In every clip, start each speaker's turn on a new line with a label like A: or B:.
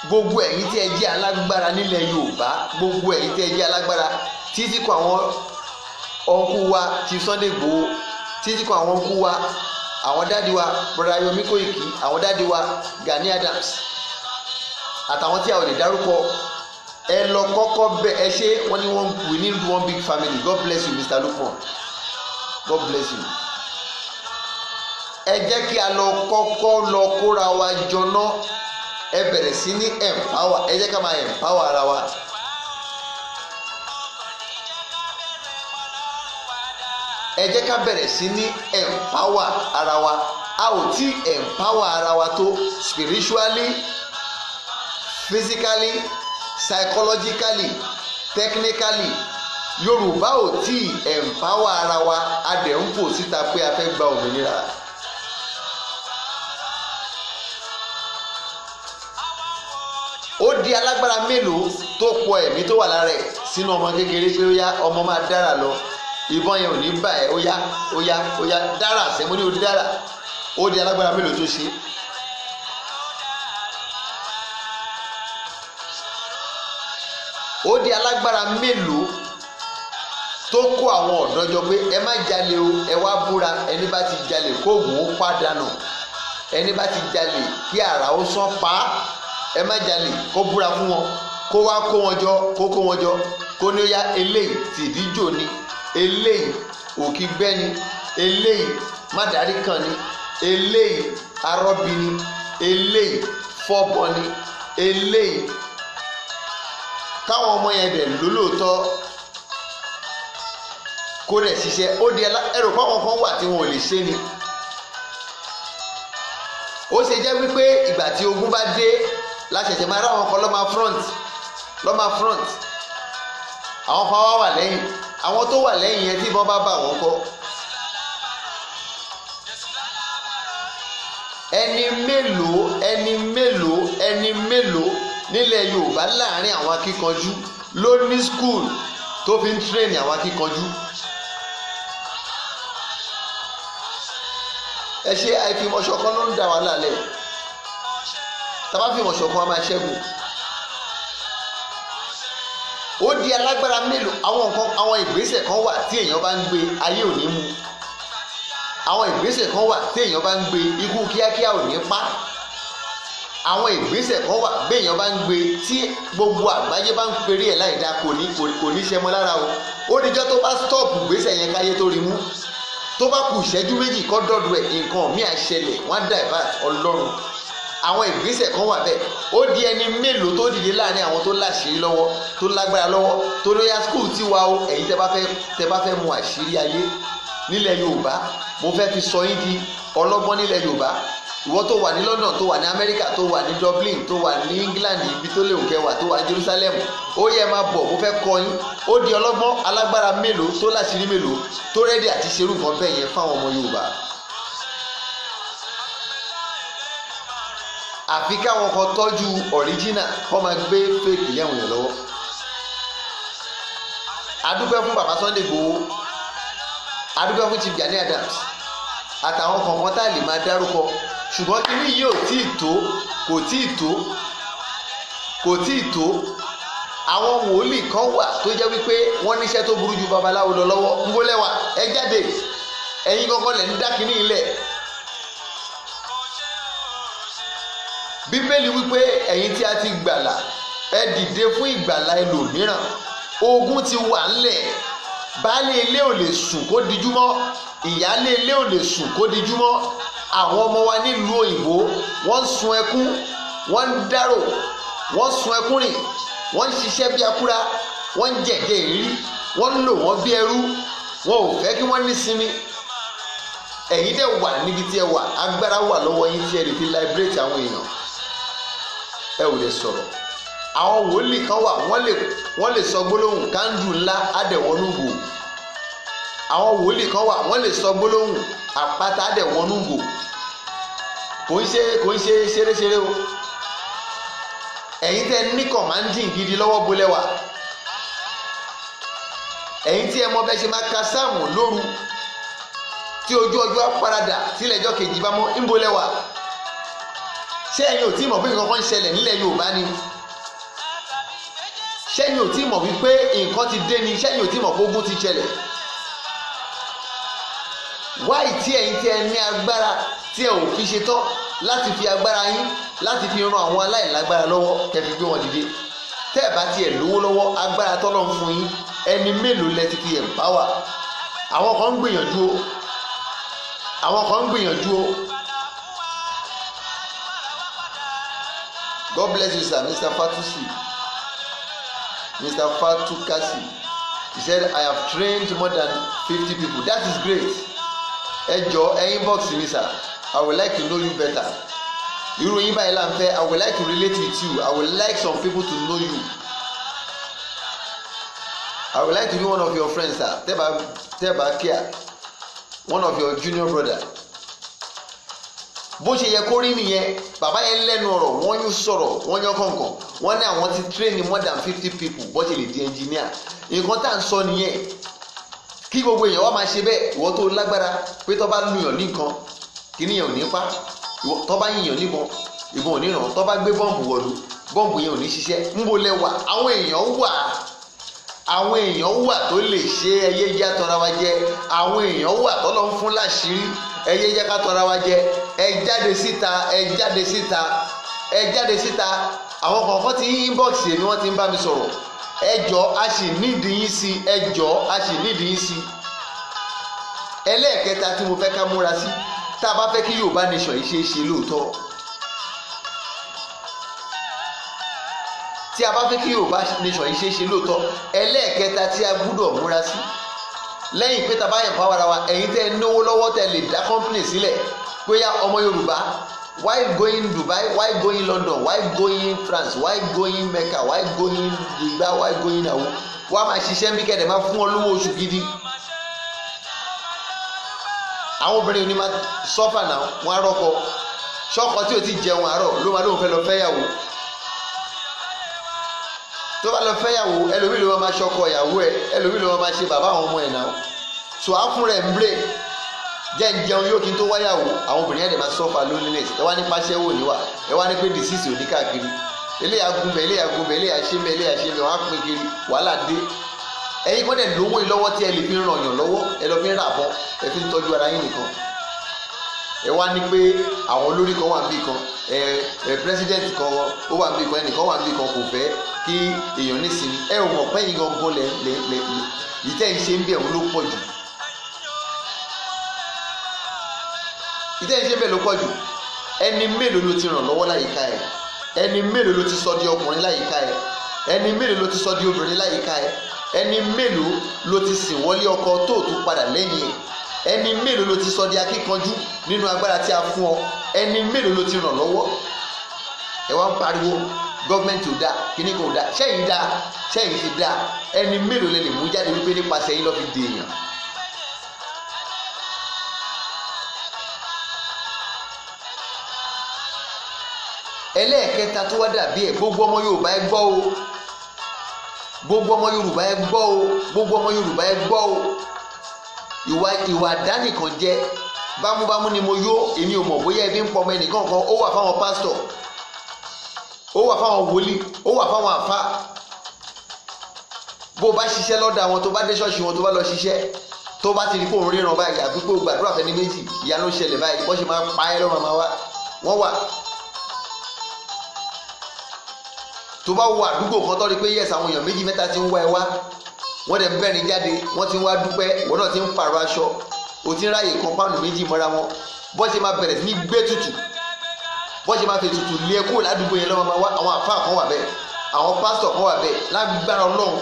A: gbogbo ẹ̀yin tí ẹ jẹ́ alágbára nílẹ̀ Yorùbá, gbogbo ẹ̀yin tí ẹ jẹ́ alágbára, títí kan àwọn ọ̀nkú wa ti Sunday Igboho, títí kan àwọn ọ̀nkú wa, àwọn dáàdi wa Brother Yomi Koiki, àwọn dáàdi wa Gani Adams àtàwọn tí a ò lè dárúkọ. Ẹ lọ kọ́kọ́ bẹ̀ ẹ ṣe wọ́n ní we need one big family. God bless you Mr. Lukman, God bless you. Ẹ jẹ́ kí a lọ kọ́kọ́ lọ kóra wa jọ náà. Ẹ bẹ̀rẹ̀ sí ní empower, ẹ jẹ́ ká máa empower ara wa. Ẹ jẹ́ ká bẹ̀rẹ̀ sí ní empower ara wa. A ò tí empower ara wa tó spiritually, physically, psychologically, technically. Yorùbá ò tí empower ara wa, a dẹ̀ ń fò síta pé a fẹ́ gba òmìnira. Ó di alágbára mélòó tó pọ̀ ẹ̀mí tó wà lára ẹ̀ sínú ọmọ kékeré pé ó yá ọmọ máa dára lọ, ìbọn yẹn ò ní bà ẹ́, ó yá dára sẹ́mo ní odi dára. Ó di alágbára mélòó tó ṣe. Ó di alágbára mélòó tó kó àwọn ọ̀dọ́ jọ pé ẹ má jalè o, ẹ wá búra, ẹni bá ti jalè kóògùn ó pàdánù, ẹni bá ti jalè kí àrà ó sán pa á. Ẹ má jalè kó búra fún wọn, kó wá kó wọn jọ, kó ní ó yá eléyìí tìdíjò ni, eléyìí òkìgbẹ́ ni, eléyìí mádàrí kan ni, eléyìí arọ́bí ni, eléyìí fọ́bọ ni, eléyìí. Káwọn ọmọ yẹn dẹ̀ lólóòótọ́ kó dẹ̀ ṣiṣẹ́. Ó di ẹrù fáwọn kan wà tí wọn ò lè ṣe ni. Ó ṣe jẹ́ wípé ìgbà tí ogun bá dé láṣẹ̀ṣẹ̀ máa ráwọn kan lọ́mà front, àwọn kan wá wà lẹ́yìn. Àwọn tó wà lẹ́yìn yẹn tí ìbọn bá bà wọ́n kọ́. Ẹni mélòó nílẹ̀ Yorùbá láàrin àwọn akíkanjú ló ní school tó fi ń train àwọn akíkanjú. Ẹ ṣe àìfimọ̀ṣọ̀kan ló ń dà wá lálẹ́. Tá bá fimọ̀ṣọ̀kan a máa ṣẹ́gun. Ó di alágbára mélòó. Àwọn ìgbésẹ̀ kan wà tí èèyàn bá ń gbé ayé ò ní mú. Àwọn ìgbésẹ̀ kan wà tí èèyàn bá ń gbé ikú kíákíá ò ní pa. Àwọn ìgbésẹ̀ kan wà bí èèyàn bá ń gbé tí gbogbo àgbáyé bá ń perí ẹ̀ láì dá kò ní ṣe mọ́ lára o. Ó dijọ́ tó bá stop ìgbésẹ̀ yẹn káyé tó rí mú. Tó bá kù ìṣẹ́jú méjì kọ́ dọ́dọ̀ ẹ̀ nǹkan míì á ṣẹlẹ̀, wọ́n á divert Ọlọ́run. Àwọn ìgbésẹ̀ kan wà bẹ́ẹ̀. Ó di ẹni mélòó tó dìde láàrin àwọn tó láṣìírí lọ́wọ́, tó lágbára lọ́wọ́, tó lóyá skul tí wa o. Ẹ̀yin tẹ́ bá fẹ́ mú àṣírí ayé nílẹ̀ Yorùbá, mo fẹ́ fi sọ yín di ọlọ́gbọ́n nílẹ̀ Yorùbá. Ìwọ tó wà ní London, tó wà ní America, tó wà ní Dublin, tó wà ní England, ibi tó léwu kẹwàá, tó wà ní Jerusalem, ó yẹ máa bọ̀, mo fẹ́ kọ́ yín. Ó di ọlọ́gbọ́n alágbára mélòó tó láṣìírí mélòó tó rẹ́dí àti ṣerú nǹkan bẹ́ẹ̀ yẹn fáwọn ọmọ Yorùbá. Àfi káwọn kan tọ́jú original kọ́ máa gbé fake yẹ̀wò yẹn lọ́wọ́. Adúpẹ́ fún bàbá Sunday Igboho, adúpẹ́ fún Chief Gani Adams àtàwọn kọ̀ọ̀kan tá a lè máa dárúkọ. Ṣùgbọ́n kíní yìí ò tí ì tó, kò tí ì tó. Àwọn wòlíì kan wà tó jẹ́ wípé wọ́n níṣẹ́ tó burú ju babaláwo lọ lọ́wọ́. ń gbólẹ́wà ẹ jáde, ẹ̀yin gangan lẹ̀ ń dá kíní ilẹ̀. Bíbélì wípé ẹ̀yin tí a ti gbàlà ẹ dìde fún ìgbàlà ẹlòmíràn. Ogun ti wà ńlẹ̀. Baálé ilé ò lè sùn kó dijú mọ́, ìyálé ilé ò lè sùn kó dijú mọ́. Àwọn ọmọ wa nílùú òyìnbó wọ́n ń sun ẹkún, wọ́n ń dárò, wọ́n ń sun ẹkún rìn, wọ́n ń ṣiṣẹ́ bí akúra, wọ́n ń jẹ̀jẹ̀ ìrírí, wọ́n ń lò wọ́n bí ẹrú. Wọn ò fẹ́ kí wọ́n ní sinmi. Ẹ̀yin dẹ̀ wà níbi tí ẹ wà, agbára wà lọ́wọ́ yín tí ẹ lè fi liberate àwọn èèyàn. Ẹ ò lè sọ̀rọ̀. Àwọn wòlíì kan wà wọ́n lè sọ gbólóhùn kándù ńlá àdẹ̀wọ́nú gò. Àwọn wòlíì kan wà wọ́n lè sọ gbólóhùn àpáta àdẹ̀wọ́nú gò. Kò ń ṣe ṣeréṣeré o. Ẹ̀yin tẹ́ ní commanding gidi lọ́wọ́ bolẹ̀ wà. Ẹ̀yin tí ẹ mọ bẹ́ẹ̀ ṣe máa ka sáàmù lóru tí ojú ọjọ́ paradà sílẹ̀ ọjọ́ kejì bá mọ́ ń bolẹ̀ wà. ṣé ẹ̀yin ò tí mọ̀ pé nǹkan kan ń ṣẹlẹ̀ nílẹ̀ Yorùbá ni? ṣé ẹ̀yin ò tí mọ̀ wípé nǹkan ti dé ni? ṣé ẹ̀yin ò tí mọ̀ pé ogun ti ṣẹlẹ̀? wáì tí ẹ̀yin tí ẹ ní agbára tí ẹ ò fi ṣe tán láti fi agbára yín láti fi ran àwọn aláìlágbára lọ́wọ́ kẹ́ fi gbé wọn dìde? tẹ́ ẹ̀ bá tiẹ̀ lówó lọ́wọ́, agbára tọ́lọ́ ń fún yín, ẹni mélòó lẹ ti fi empower? àwọn kan ń gbìyànjú o, àwọn kan ń gbìyànjú o. God bless you, sir. Mr. Fatusi, Mr. Fatukasi, he said I have trained more than 50 people. That is great. Ẹ jọ̀ọ́ ẹ inbox mi, sir. I would like to know you better. Irú yín báyìí là ń fẹ́. I would like to relate with you. I would like some people to know you. I would like to be one of your friends, sir. Tẹ́ bá kíá, one of your junior brother. Bó ṣe yẹ kó rí nìyẹn. Bàbá yẹn lẹ́nu ọ̀rọ̀, wọ́n yún sọ̀rọ̀, wọ́n yán kọ̀ọ̀kan. Wọ́n ní àwọn ti train more than 50 people bó ṣe lè di engineer. Nǹkan tá à ń sọ nìyẹn. Kí gbogbo èèyàn wá máa ṣe bẹ́ẹ̀, ìwọ tó lágbára pé tó bá lùyàn ní nǹkan kí níyàn ò ní pa, tó bá yìnyàn níbọn ìbọn ò ní ràn, tó bá gbé bọ́ǹbù wọ̀lú bọ́ǹbù yẹn ò ní ṣiṣẹ́. Ńbo lẹ wà? àwọn èèyàn wà tó lè ṣe. ẹyẹ jẹ́ àtọ́ra wa jẹ. àwọn èèyàn wà tọ́lọ́ ń fún láṣìírí. ẹyẹ jẹ́ ká tọ́ra wa jẹ. ẹ jáde síta, ẹ jáde síta, ẹ jáde síta. àwọn kọ̀ọ̀kan ti inbox èmi wọ́n ti ń bá mi sọ̀rọ̀. ẹ jọ̀ọ́ a sì nídìí yín sí. ẹ jọ̀ọ́ a sì nídìí yín sí. ẹlẹ́ẹ̀kẹta tí mo fẹ́ ká múra sí, tá a bá fẹ́ kí Yorùbá nation yìí ṣe é ṣe lóòótọ́, tí a bá fẹ́ kí Yorùbá nation yìí ṣe é ṣe lóòótọ́, ẹlẹ́ẹ̀kẹta tí a gbúdọ̀ múra sí, lẹ́yìn pé tá a bá yẹn power wa, ẹ̀yin tẹ́ ẹ náwó lọ́wọ́ tẹ́ lè dá company sílẹ̀ pé yá ọmọ Yorùbá, why going Dubai, why going London, why going France, why going Mecca, why going Dubai, why going awo, wá máa ṣiṣẹ́ bí kẹ́dẹ̀ máa fún ọ lówó oṣù gidi. àwọn obìnrin ní máa sọ́fà náà, wọ́n á rọ́kọ ṣọ́kọ tí ò ti jẹun àárọ̀ ló máa lóun fẹ́ lọ fẹ́yàwó. tó bá lọ fẹ́yàwó, ẹlòmíì ló máa ṣọkọ ìyàwó ẹ, ẹlòmíì ló máa ṣe bàbá àwọn ọmọ ẹ̀ náà. so á fún rẹ̀ ń brè jẹ́ ń jẹun yóò kí n tó wáyàwó. àwọn obìnrin yẹn máa sọ́fà loneliness. ẹ wá ní pàṣẹwò níwà, ẹ wá ní pé disease ò ní káàkiri, eléyà gúnbẹ̀, eléyà gúnbẹ̀, eléyà ṣe mẹ́, eléyà ṣe mẹ́, wọ́n á pín kiri, wàhálà dé. ẹ̀yin kọ́ dẹ̀ lówó lọ́wọ́ tí ẹ lè fi ràn yàn lọ́wọ́, ẹ lọ fi ń rà bọ́, ẹ fi ń tọ́jú ara yín nìkan. ẹ wá ní pé àwọn olórí kan wà níbì kan, president kan ó wà níbì kan, ẹnìkan wà níbì kan kò fẹ́ kí èèyàn nísìnyí. ẹ ò mọ̀ pẹ́yìn gangan ìtẹ́ ìṣe ń bẹ̀ òun ló pọ̀ jù. ìtẹ́ ìṣe ń bẹ̀ ló pọ̀ jù. ẹni mélòó ló ti ràn lọ́wọ́ láyìíká ẹ̀? ẹni mélòó ló ti sọ di ọkùnrin láyìíká ẹ̀? ẹni mélòó ló ti sọ di obìnrin láyìíká ẹ̀? ẹni mélòó ló ti sìn wọlé ọkọ tó tún padà lẹ́yìn ẹ̀? ẹni mélòó ló ti sọ di akíkanjú nínú agbára tí a fún ọ? ẹni mélòó ló ti ràn lọ́wọ́? ẹ wá ń pariwo gọ́ọ̀mẹ̀ntì ò dáa, kíní kò dáa. sẹ́yìn dáa, sẹ́yìn ti dáa. ẹni mélòó lè mú jáde wípé nípasẹ̀ yín lọ́ fi di èèyàn? ẹlẹ́ẹ̀kẹta tó wá dàbí ẹ̀, gbogbo ọmọ Yorùbá ẹ gbọ́ o, gbogbo ọmọ Yorùbá ẹ gbọ́ o, gbogbo ọmọ Yorùbá ẹ gbọ́ o. ìwà àdánìkan jẹ bámúbámú ni mo yó. èmi ò mọ̀ bóyá ẹbí ń pọ̀ ọmọ ẹnìkan kan. ó wà fáwọn pásítọ̀, ó wà fáwọn wòlíì, ó wà fáwọn àfá. bó o bá ṣiṣẹ́ lọ́dọ̀ àwọn, tó bá dé ṣọ́ọ̀ṣì wọn, tó bá lọ ṣiṣẹ́, tó bá ti rí kó ń ríran báyìí àbí pé o gbàdúrà fẹ́ni méjì, ìyá ló ṣẹlẹ̀ báyìí. bó ṣe máa pa ẹ́ lọ́mọ máa wá, wọ́n wà. tó bá wo àdúgbò kan tó rí pé yẹ́sì àwọn èèyàn méjì mẹ́ta ti ń wá ẹ wá, wọ́n dẹ̀ ń bẹ́rin jáde, wọ́n ti ń wá dúpẹ́, wọ́n náà ti ń pààrọ̀ aṣọ, o ti ń ráyè kan páànù méjì mọ́ra wọn. bó ṣe máa bẹ̀rẹ̀ sí ní gbé tutù, bó ṣe máa fi tutù lé ẹ kúrò ládùúgbò yẹn lọ́wọ́ máa wá. àwọn àfáà kan wà bẹ́ẹ̀, àwọn pásítọ̀ kan wà bẹ́ẹ̀. lágbára Ọlọ́run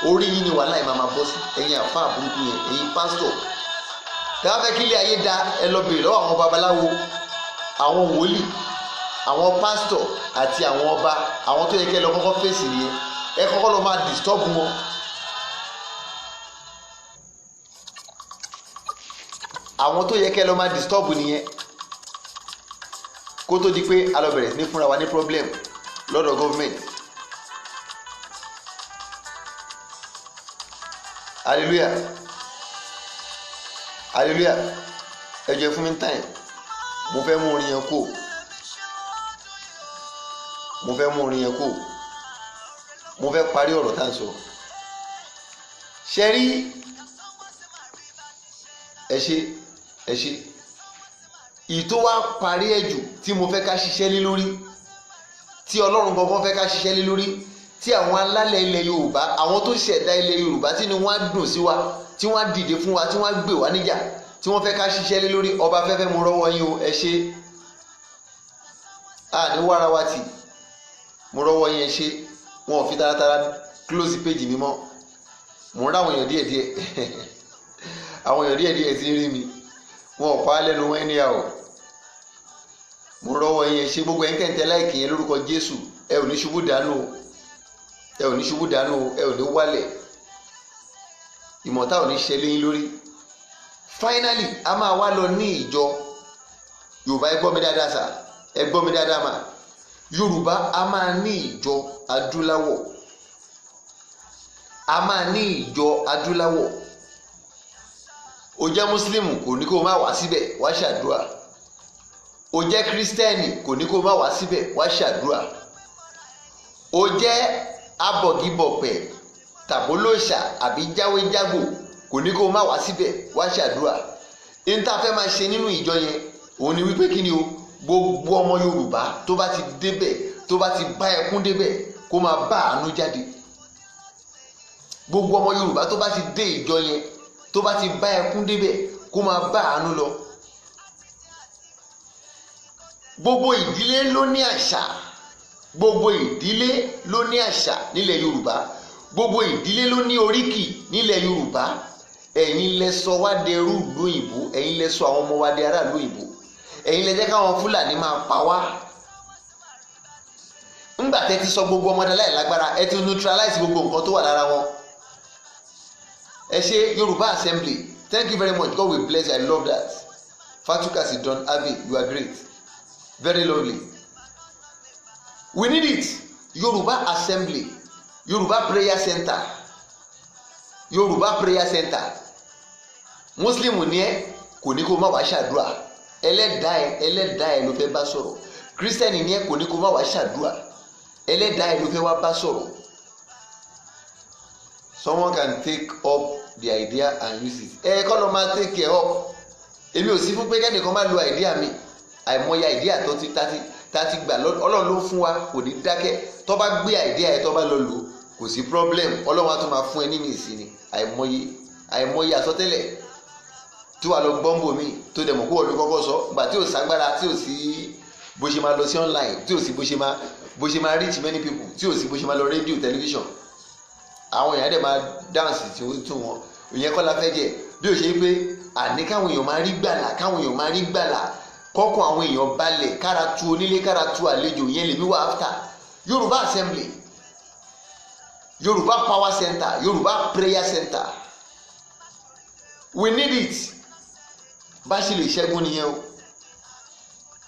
A: orí yín ni wàhálà yìí máa bọ́ sí, ẹ̀yin àfáà burúkú yẹn, ẹ̀yin pásítọ̀. tẹ́ bá fẹ́ kí ilé ayé da, ẹ lọ bèrè lọ́wọ́ àwọn babaláwo, àwọn wòlíì, àwọn pásítọ̀ àti àwọn ọba. àwọn tó yẹ kẹ́ lọ kọ́kọ́ fèsì nìyẹn. ẹ kọ́kọ́ lọ máa disturb wọn. àwọn tó yẹ kẹ́ lọ máa disturb nìyẹn, kó tó di pé a lọ bẹ̀rẹ̀ sí ní fúnra wa ní problem lọ́dọ̀ government. hallelujah, hallelujah. ẹ jẹ́ fún mi time, mo fẹ́ mú orin yẹn kó. mo fẹ́ mú orin yẹn kó, mo fẹ́ parí ọ̀rọ̀ tá à ń sọ. ṣe rí ẹ ṣe ìtò wa parí ẹ̀ jù tí mo fẹ́ ká ṣiṣẹ́ lé lórí, tí Ọlọ́run gangan fẹ́ ká ṣiṣẹ́ lé lórí, tí àwọn alálẹ̀ ilẹ̀ Yorùbá, àwọn tó ṣẹ̀dá ilẹ̀ Yorùbá tí ni wọ́n á dùn sí wa, tí wọ́n á dìde fún wa, tí wọ́n á gbè wá níjà, tí wọ́n fẹ́ ká ṣiṣẹ́ lé lórí. ọba fẹ́fẹ́ mo rọ́wọ́ yín o, ẹ ṣe ní wàrà wa tì, mo rọ́wọ́ yín, ẹ ṣe. wọn ò fi taratara close page mi mọ́, mo ń rá àwọn èèyàn díẹ̀díẹ̀ àwọn èèyàn díẹ̀díẹ̀ ti ń rí mi, wọn ò pa á lẹ́nu wọn ẹni àwọ̀. mo rọ́wọ́ yín, ẹ ṣe. gbogbo ẹ̀yin kẹ́ńtẹ́ láìkì yẹn lórúkọ Jésù, ẹ ò ní ṣubú dànù, ẹ ò ní ṣubú dànù, ẹ ò ní wálẹ̀, ìmọ̀ta ò ní ṣẹlẹ̀ yín lórí. Finally a máa wá lọ ní ìjọ Yorùbá. ẹ gbọ́ mi dáadáa sà, ẹ gbọ́ mi dáadáa mà. Yorùbá a máa ní ìjọ adúláwọ̀, a máa ní ìjọ adúláwọ̀. o jẹ́ Mùsùlùmù kò ní kó má wá síbẹ̀ wá ṣàdúrà, o jẹ́ Kírísítẹ́nì kò ní kó má wá síbẹ̀ wá ṣàdúrà, o jẹ́ abọ̀gibọ̀pẹ̀ tàbólóṣà àbí jáwéjágbò kò ní kó má wá síbẹ̀ wá ṣàdúrà. ní tá a fẹ́ máa ṣe nínú ìjọ yẹn òun ni wípé kí ni o, gbogbo ọmọ Yorùbá tó bá ti débẹ̀, tó bá ti bá ẹkún débẹ̀, kó máa bá àánú jáde. gbogbo ọmọ Yorùbá tó bá ti dé ìjọ yẹn, tó bá ti bá ẹkún débẹ̀, kó máa bá àánú lọ. gbogbo ìdílé ló ní àṣà, gbogbo ìdílé ló ní àṣà nílẹ̀ Yorùbá, gbogbo ìdílé ló ní oríkì nílẹ̀ Yorùbá. ẹ̀yin lẹ sọ wá dẹrú ìlú òyìnbó, ẹ̀yin lẹ sọ àwọn ọmọ wa di aráàlú òyìnbó, ẹ̀yin lẹ jẹ́ káwọn Fúlàní máa pa wá. ńgbà tẹ́ ti sọ gbogbo ọmọdé láìlágbára, ẹ ti neutralize gbogbo nǹkan tó wà lára wọn. ẹ ṣe Yorùbá Assembly, thank you very much, God will bless you, I love that. Fatuka Sidon Abbey, you are great, very lovely. We need it. Yorùbá Assembly, Yorùbá Prayer Center, Yorùbá Prayer Center. Muslim ni ẹ kò ní kó má wá ṣàdúrà, ẹlẹ́dàá ẹ ló fẹ́ bá sọ̀rọ̀. Christian ni ẹ kò ní kó má wá ṣàdúrà, ẹlẹ́dàá ẹ ló fẹ́ wá bá sọ̀rọ̀. Someone can take up the idea and use it. Kọ́ ló máa take care up. èmi ò sí fún pé kẹ́nìkan má lo idea mi, àìmọye idea tó ti tati gbà Ọlọ́run ló fún wa, kò ní dákẹ́. tó bá gbé idea ẹ tó bá lọ lò kò sí problem, Ọlọ́run á tún máa fún ẹ nínú ìsinmi. àìmọye àsọtẹ́lẹ̀ tí wàá lọ gbọ́nbò mi tó dẹ̀ mọ̀ kó wọ́n ló kọ́kọ́ sọ gbà tí ò ságbára, tí ò sí bó ṣe máa lọ sí online, tí ò sí bó ṣe máa reach many people, tí ò sí bó ṣe máa lọ rédíò tẹlifíṣàn. àwọn èèyàn dẹ̀ máa dáǹsì tí ó tún wọn, ìyẹn kọ́ la fẹ́ jẹ. bí ó ṣe pé àní káwọn èèyàn máa rí gbàlà, kọ́kọ́ àwọn èèyàn balẹ̀, kára tu onílé, kára tu àlejò, yẹn lèmi wá after. Yorùbá Assembly, Yorùbá Power Center, Yorùbá Prayer Center, we need it. bá ṣe lè ṣẹ́gun nìyẹn o.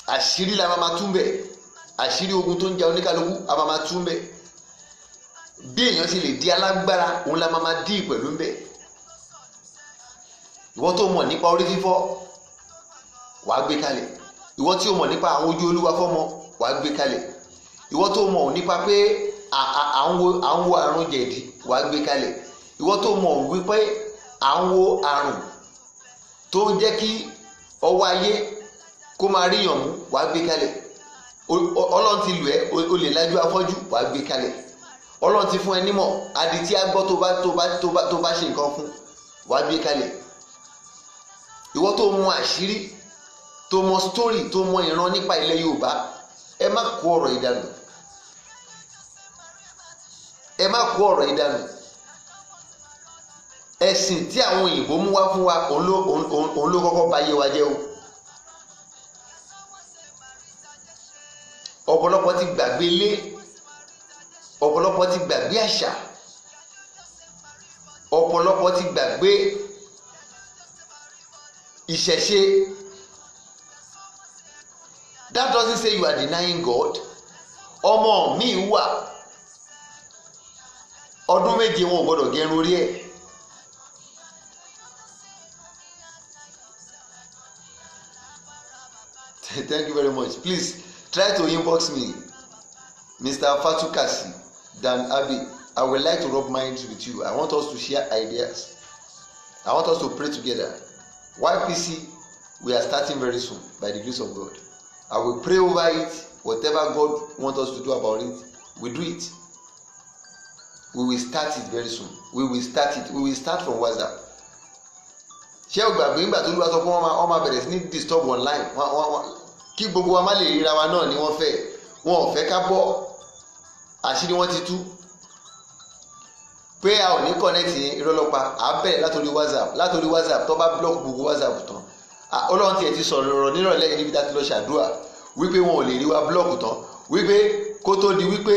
A: àṣírí la máa tún bẹ̀, àṣírí ogun tó ń ja oníkálukú a máa tún bẹ̀. bí èèyàn ṣe lè di alágbára òun la máa dí pẹ̀lú ń bẹ̀. ìwọ tó mọ̀ nípa orí fífọ́ wàá gbé kalẹ̀, ìwọ tí ó mọ̀ nípa àwọn ojú olúwa fọ́mọ wàá gbé kalẹ̀, ìwọ tó mọ̀ nípa pé à ń wo àrùn jẹ̀dí wàá gbé kalẹ̀, ìwọ tó mọ̀ wípé à ń wo àrùn tó jẹ́ kí ọwọ́ ayé kó máa ríyàn mú wàá gbé kalẹ̀. Ọlọ́run ti lù ẹ́, o lè lájú afọ́jú wàá gbé kalẹ̀. Ọlọ́run ti fún ẹ nímọ̀, adití á gbọ́ tó bá ṣe nǹkan fún wàá gbé kalẹ̀. ìwọ tó mọ̀ àṣírí, tó mọ̀ story, tó mọ̀ ìran nípa ilẹ̀ Yorùbá, ẹ má kó ọ̀rọ̀ ìdànù, ẹ má kó ọ̀rọ̀ ìdànù. ẹ̀sìn tí àwọn òyìnbó mú wá fún wa òun ló kọ́kọ́ bà ayé wa jẹ́ o. ọ̀pọ̀lọpọ̀ ti gbàgbé ilé, ọ̀pọ̀lọpọ̀ ti gbàgbé àṣà, ọ̀pọ̀lọpọ̀ ti gbàgbé ìṣẹ̀ṣe. That doesn't say you are denying God. ọmọ mi wà ọdún méje wọn ò gbọdọ̀ gẹrun orí ẹ̀. Thank you very much. Please try to inbox me. Mr. Fatukasi Dan Abi, I would like to rub minds with you. I want us to share ideas. I want us to pray together. YPC, we are starting very soon by the grace of God. I will pray over it. Whatever God wants us to do about it, we do it. We will start it very soon. We will start it. We will start from WhatsApp. Ṣé o gbàgbé nígbà tó lùwà sọ pé wọ́n máa bẹ̀rẹ̀ sí ní disturb online kí gbogbo wa má lè ríra wa náà ni wọ́n fẹ́. Wọn ò fẹ́ ká bọ́ àṣírí wọn ti tú. Pé a ò ní connect ìrọ́lọ́pàá à bẹ̀rẹ̀ látòrí WhatsApp tó bá block gbogbo WhatsApp tán. Ọlọ́run tiẹ̀ ti sọ̀rọ̀ ọ̀rọ̀ nírọ̀lẹ́ níbi tá a ti lọ ṣàdúrà wípé wọn ò lè rí wa block tán wípé kó tó di wípé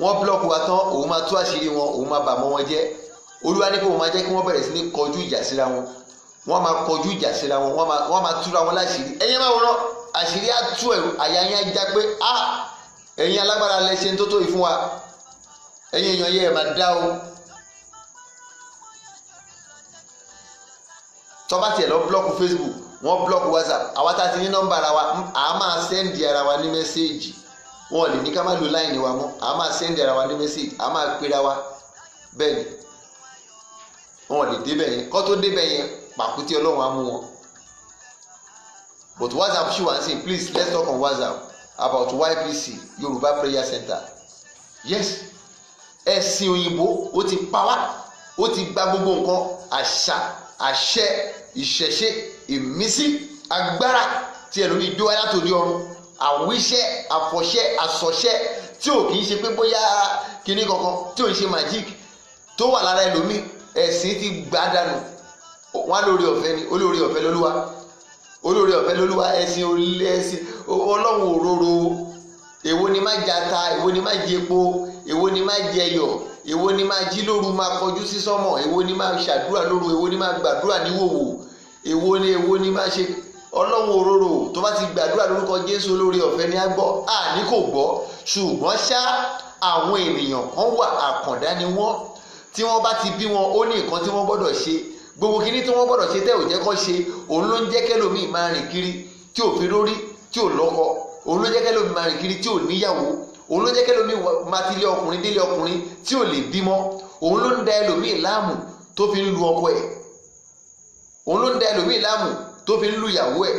A: wọ́n block wa tán òun máa tú àṣírí wọn òun máa bà mọ́ wọn jẹ́. Olúwa ní pé òun máa jẹ́ kí wọ́n bẹ̀rẹ̀ sí ní kọjú ìjà síra wọn. Wọ́n máa kọjú ìjà síra wọn wọ́n máa túra wọn láṣìírí. Ẹ̀yin máa wọ́n àṣírí á tú ẹ̀rù àyà yín á já pé ẹ̀yin alágbára lẹ ṣe ń tó yìí fún wa. Ẹ̀yin èèyàn yẹ ẹ̀ máa dá o. Tó bá tiẹ̀ lọ block Facebook wọ́n block WhatsApp àwa tá a ti ní nọ́mbà ara wa à máa sẹ́ndì ara wa ní mẹ́sẹ́ẹ̀jì. Wọn ò lè ní ká má lo láìní wa mọ́ à máa sẹ́ndì ara wa ní mẹ́sẹ́ẹ̀jì à máa pera wa bẹ́ẹ̀ ni. Wọn ò lè débẹ̀ yẹn kó tó débẹ̀ yẹn pàkútí Ọlọ́run á mú wọn. But WhatsApp ṣì wá sí please let's talk on WhatsApp about YPC Yorùbá Prayer Center. Yes, ẹ̀sìn òyìnbó ó ti pa wá ó ti gba gbogbo nǹkan àṣà àṣẹ ìṣẹ̀ṣe ìmísí agbára tí ẹlòmíì jó wáyà tó di ọ̀run àwíṣẹ́ àfọ̀ṣẹ́ àsọ̀ṣẹ́ tí ò kì í ṣe pé bóyá kinní kankan tí ò ń ṣe magic tó wà lára ẹlòmíì ẹ̀sìn ti gbá dànù. Wọ́n lórí ọ̀fẹ́ ni olórí ọ̀fẹ́ lolúwa ẹ̀sìn Ọlọ́run òróró. Èwo ni má jata èwo ni má jẹ epo èwo ni má jẹyọ èwo ni má jí lóru má kọjú sí sọ́mọ̀ èwo ni má ṣàdúrà lóru èwo ni má gbàdúrà níwòwò èwo ni má ṣe Ọlọ́run òróró. Tó bá ti gbàdúrà lórúkọ Jésù olórí ọ̀fẹ́ ni á gbọ́ àní kò gbọ́. Ṣùgbọ́n ṣá àwọn ènìyàn kan wà àkàndá ni wọ́n tí wọ́n bá ti bí wọn ó ní nǹkan tí wọ́n gbọ́dọ̀ ṣe. Gbogbo kíní tí wọ́n gbọ́dọ̀ ṣe tẹ́ ò jẹ́ kó ṣe òun ló ń jẹ́ kẹ́lòmíì máa rìn kiri tí ò fi rórí tí ò lọ́kọ. Òun ló jẹ́ kẹ́lòmíì máa rìn kiri tí ò níyàwó. Òun ló jẹ́ kẹ́lòmíì máa ti lé ọkùnrin délé ọkùnrin tí ò lè bímọ. Òun ló ń da ẹlòmíì láàmú tó fi ń lu ọkọ ẹ̀. Òun ló ń da ẹlòmíì láàmú tó fi ń lu ìyàwó ẹ̀.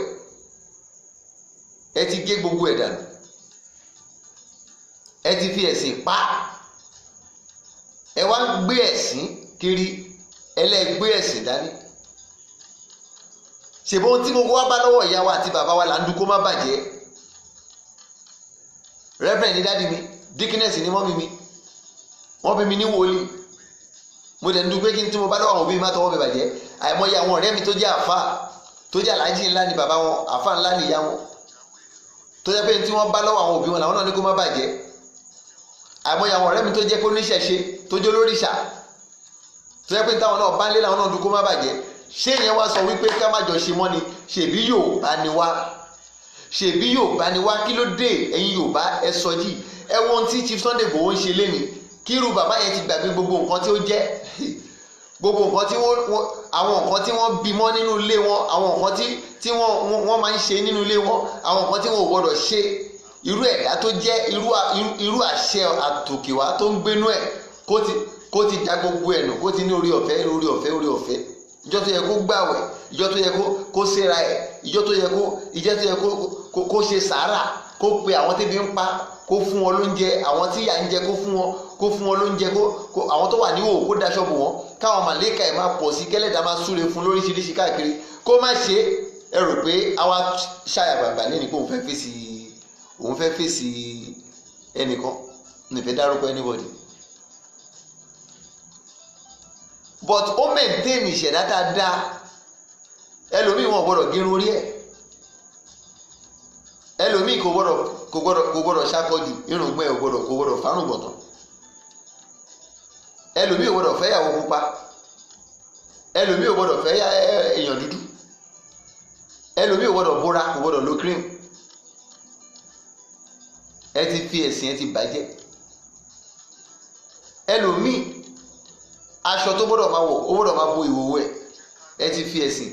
A: Ẹ ti gé gbogbo ẹ̀ dànù. Ẹ ti fi ẹ̀sìn pa. Ẹ wá ń gbé ẹ̀sìn kiri ẹlẹ́gbé ẹ̀sìn dání. Ṣèbọn ohun tí gbogbo wa bá lọ́wọ́ ìyá wa àti bàbá wa là ń dún kó má bàjẹ́. Reverend ni dáàdi mi Dickiness ni mọ́mí mi wọ́n bí mi ní wòlíì. Mo dẹ̀ ń dún pé kí n tí mo bá lọ́wọ́ àwọn òbí mi má tọwọ́ mi bàjẹ́. Àìmọye àwọn ọ̀rẹ́ mi tó jẹ́ àfáà tó jẹ́ aláàjì ńlá ni bàbá wọn àfáà ńlá ni ìyá wọn tó jẹ́ pé tí wọ́n bá lọ́wọ́ àwọn òbí wọn làwọn náà ní kó má bàjẹ́. Àìmọye àwọn ọ̀rẹ́ mi tó jẹ́ kó níṣẹ̀ṣe tó jẹ́ olóríṣà tó jẹ́ pé táwọn náà bá ń lé làwọn náà dún kó má bàjẹ́. Ṣé ìyẹn wá sọ wípé ká má jọ ṣe mọ́ ni? Ṣèbí Yorùbá ni wá ṣèbí Yorùbá ni wá kí ló dé ẹ̀yin Yorùbá ẹ sọ yìí. Ẹ wo ohun tí Chief Sunday Igboho ń ṣe lénìí kí irú bàbá yẹn ti gbàgbé gbogbo nǹkan tí ó jẹ́ gbogbo nǹkan tí àwọn nǹkan tí wọ́n bímọ nínú ilé wọn àwọn nǹkan tí wọ́n máa ń ṣe nínú ilé wọn àwọn nǹkan tí wọ́n ò gbọ́dọ̀ ṣe irú ẹ̀dá tó jẹ́ irú àṣẹ àtòkèwá tó ń gbénú ẹ̀ kó ti dá gbogbo ẹ̀ nù kó ti ní orí ọ̀fẹ́ ìjọ tó yẹ kó gbàwẹ̀ ìjọ tó yẹ kó ṣera ẹ̀ ìjọ tó yẹ kó ṣe sàárà kó pe àwọn tẹ́bi ń pa kó fún wọn lóúnjẹ àwọn tí ìyà ń jẹ kó fún wọn lóúnjẹ àwọn tó wà níhòòhò kó daṣọ bò wọ́n káwọn màlẹ́kà ẹ̀ máa pọ̀ sí kẹ́lẹ́dàá máa súre fún lóríṣiríṣi káàkiri kó má ṣe ẹ rò pé àwa ṣàyàgbàgbà lẹ́nu pé òun fẹ́ fèsì ẹnìkan nífẹ̀ẹ́ dárúkọ anybody. But ó maintain ìṣẹ̀dá tá a dá ẹlòmíì wọn gbọ́dọ̀ gírun orí ẹ̀ ẹlòmíì kò gbọ́dọ̀ ṣàkọjù irùngbọ̀n ẹ̀ kò gbọ́dọ̀ fárùngbọ̀n tán ẹlòmíì ò gbọ́dọ̀ fẹ́ yàwó pupa ẹlòmíì ò gbọ́dọ̀ fẹ́ èèyàn dúdú ẹlòmíì ò gbọ́dọ̀ bóra kò gbọ́dọ̀ lo cream. Ẹ ti fi ẹ̀sìn ẹ ti bàjẹ́. Ẹlòmíì aṣọ tó gbọ́dọ̀ máa wọ̀ ó gbọ́dọ̀ máa bo ìhòòhò ẹ̀ ẹ ti fi ẹ̀sìn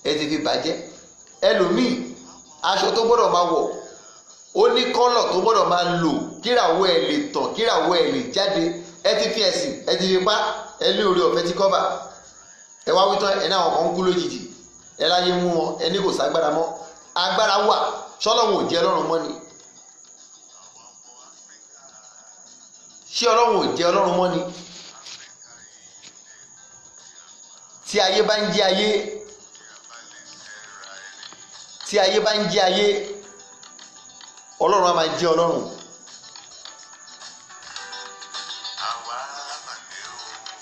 A: ẹ ti fi bàjẹ́. Ẹlòmíì aṣọ tó gbọ́dọ̀ máa wọ̀ ó ní kọ́lọ̀ tó gbọ́dọ̀ máa lò kíràwọ̀ ẹ̀ lè tàn, kíràwọ̀ ẹ̀ lè jáde. Ẹ ti fi ẹ̀sìn, ẹ ti fi pa, ẹ lé orí ọ̀fẹ́ ti kọ́fà. Ẹ wá wítọ́ ẹ náà kan kú lójijì, ẹ láyé mú wọn, ẹ ní kò ságbára mọ́. Agbára wà, ṣọ́lọ́run ò jẹ́ Ọlọ́run mọ́ ni? Ṣé Ọlọ́run ò jẹ́ Ọlọ́run mọ́ ni? Tí ayé bá ń jẹ́ ayé, tí ayé bá ń jẹ́ ayé, Ọlọ́run á máa jẹ́ Ọlọ́run.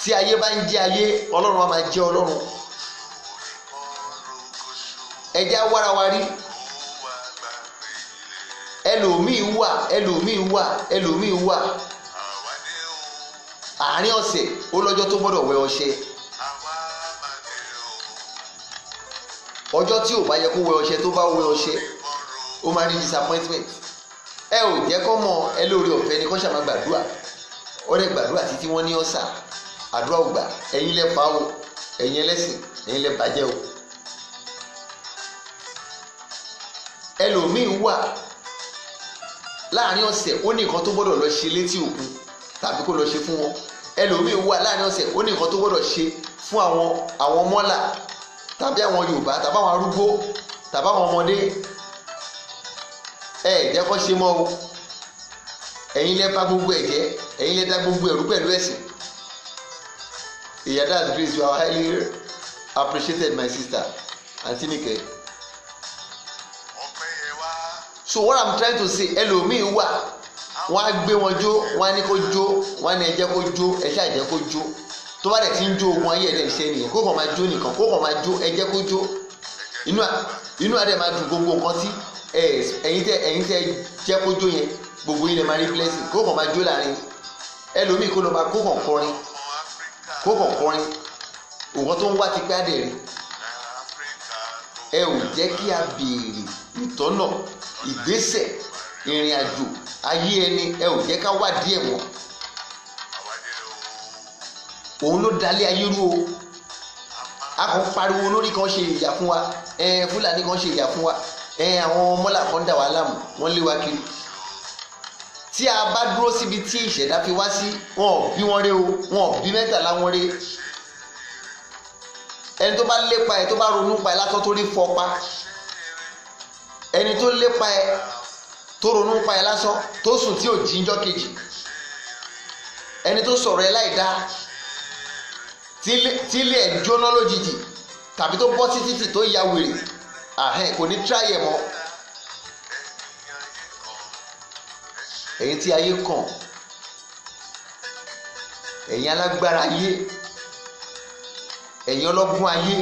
A: Tí ayé bá ń jẹ́ ayé, Ọlọ́run á máa jẹ́ Ọlọ́run. Ẹ jẹ́ á wára wa rí. Ẹlòmíì wà. Àárín ọ̀sẹ̀ ó lọ́jọ́ tó gbọ́dọ̀ wẹ ọṣẹ. Ọjọ́ tí ò bá yẹ kó wẹ ọṣẹ tó bá wẹ ọṣẹ, ó máa rí disappointment. Ẹ ò jẹ́ kọ́ mọ ẹ lórí ọ̀fẹ́ ni kọ́ ṣàmà gbàdúrà. Ọ̀rẹ́ gbàdúrà títí wọ́n ní ọ̀sà. Àdúrà ò gbà. Ẹ̀yin lẹ fà o, ẹ̀yin ẹlẹ́sìn, ẹ̀yin lẹ bàjẹ́ o. Ẹlòmíì wà láàrin ọ̀sẹ̀ ó ní nǹkan tó gbọ́dọ̀ lọ ṣe létí òkun tàbí kó lọ ṣe fún wọn. Ẹlòmíì wà láàrin ọ̀sẹ̀ ó ní nǹkan tó gbọ́dọ̀ ṣe fún àwọn mọ́là tàbí àwọn Yorùbá tàbí àwọn arúgbó tàbí àwọn ọmọdé. Ẹ jẹ́ kó ṣe mọ́ o. Ẹ̀yin lẹ bá gbogbo ẹ̀ jẹ́, ẹ̀yin lẹ dá gbogbo ẹ̀rú pẹ̀lú ẹ̀sìn. Yeah, that's great. You are highly appreciated, my sister, Aunty Nike. So what I'm trying to say, ẹlòmíì wà, wọ́n á gbé wọn jó, wọ́n á ní kó jó, wọ́n á ní ẹ jẹ́ kó jó, ẹ ṣáà jẹ́ kó jó. Tó bá dẹ̀ ti ń jó ogun ayé ẹ̀dẹ̀ ṣe nìyẹn, kó kàn máa jó nìkan, kó kàn máa jó, ẹ jẹ́ kó jó. Inú adẹ̀ máa dùn gbogbo nǹkan tí ẹ̀yin tẹ́ jẹ́ kó jó yẹn, gbogbo yín lè máa rí blessing, kó kàn máa jó láàrin. Ẹlòmíì kó lọ máa kó kàn kọrin, òwò tó ń wá ti pé adẹ̀ rí. Ẹ ò jẹ́ kí a béèrè ìtọ́nà, ìgbésẹ̀, ìrìn àjò ayé ẹni, ẹ ò jẹ́ ká wádìí ẹ̀ mọ́. Òun ló dalẹ̀ ayé rú o. A kàn pariwo lórí kan ṣe ìyà fún wa, Fúlàní kan ṣe ìyà fún wa, àwọn mọ́là kan dà wá láàmú, wọ́n lé wa kiri. Tí a bá dúró síbi tí ìṣẹ̀dá fi wá sí, wọn ò bí wọn ré o, wọn ò bí mẹ́tàlá wọn ré. Ẹni tó bá lépa ẹ, tó bá ronú pa ẹ lásán tó rí fọpa. Ẹni tó lépa ẹ, tó ronú pa ẹ lásán tó sùn tí ò jíjọ́ kejì. Ẹni tó sọ̀rọ̀ ẹ láì dáa, tí ilé ẹ̀ jóná lójijì tàbí tó bọ́ sí títì tó ya wèrè, kò ní tíráyè mọ́. Ẹ̀yin tí ayé kàn, ẹ̀yin alágbára ayé, ẹ̀yin ọlọ́gbọ́n ayé,